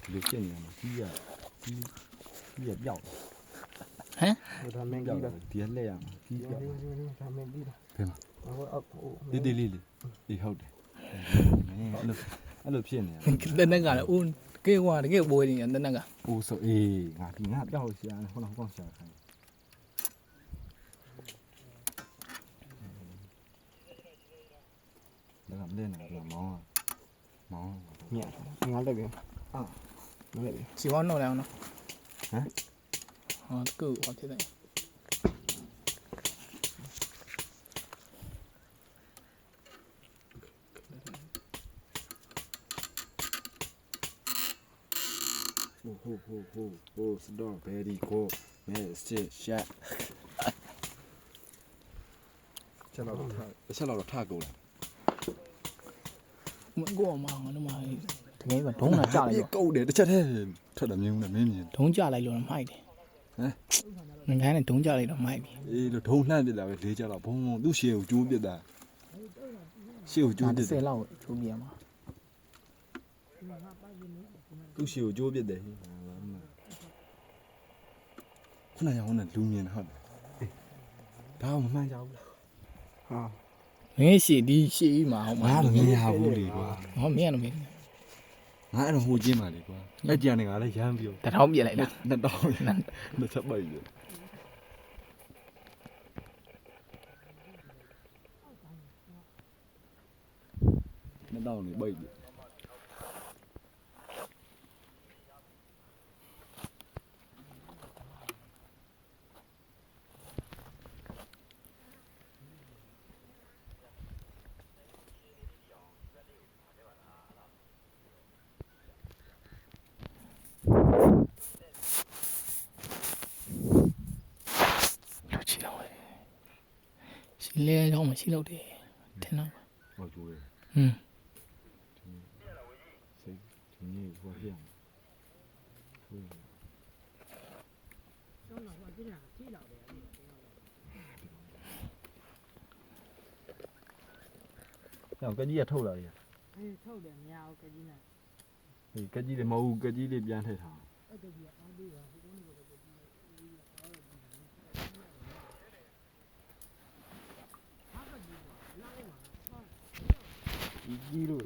ဒီလိုဖြစ်နေမှာကြီးရပြောက် ဟမ် ဒါမင်း ပြော ကြီး က် လား ဒီလက်ရမှာကြီးပြောက် ဒါမင်းကြီးလား ဘယ်မှာ ဟိုအောက်ဟို တေးလေးအေးဟုတ်တယ်အဲ့လိုဖြစ်နေရ တနက်ကလည်းဦးကဲကွာတကယ်ပွဲနေတနက်က အိုးဆိုအေးငါပြောက်ရှာဟိုတော့ကောင်းရှာခိုင်းဒါကမလဲနေတာမောင်း မြတ်ငါလည်းပဲအာလည်းပဲ စီဝါတော့လည်းအောင်နော် ဟမ် ဟောကူဟောဖြစ်တယ် ဟိုစတော့ဘယ်ဒီကိုမဲစစ်ရှာချက်တော့ထားကုန်လား မကောမအောင်တော့မတကယ်ကဒုံးလာကြလိုက် ကုတ်တယ်တစ်ချက်တည်းထွက်တယ်မြင်နဲ့မင်းမြင် ဒုံးကြလိုက်လို့မိုက်တယ်ငန်းနဲ့ဒုံးကြလိုက်တော့မိုက်ပြီ အေးလို့ဒုံနှမ်းပြစ်တာပဲလေးချက်တော့ဘုံသူ့ရှေ့ကိုကျိုးပြစ်တာရှေ့ကိုကျိုးပြစ်တယ် 10လောက်ချိုးပြရမှာ သူ့ရှေ့ကိုကျိုးပြစ်တယ်ခုနကဟိုနဲ့လူမြင်ဟုတ်တယ်ဒါမှမမှန်ကြဘူးလား ဟာ မင်းရှည်ဒီရှည်မှာဟောမှာ ငါတော့မရဘူးလေကွာ ဟောမင်းရတော့မင်း ငါအဲ့တော့ဟိုကျင်းပါလေကွာအဲ့ကြံနေငါလည်းရမ်းပြီး တထောင်းပြလိုက်လား နှစ်တောင်းနှစ်ချက်ပိုက်ရနှစ်တောင်းနေပိုက်ရ လူချီတော့ရှင်းလဲတော့မရှိတော့တယ်ထင်တော့ ဟောကျိုးရ ဟွန်း စိတ်ဒီနေ့ဟောရအောင်ကျောင်းကကြီးရထုတ်လာရ အေးထုတ်တယ်မရဘူးကကြီးနဲ့ ဒီကကြီးလေးမဟုတ်ဘူးကကြီးလေးပြန်ထည့်ထား အဲ့ကကြီးကအောင်းပြီးတော့ဟိုကုန်းကိုကကြီးနဲ့ကြီးလို့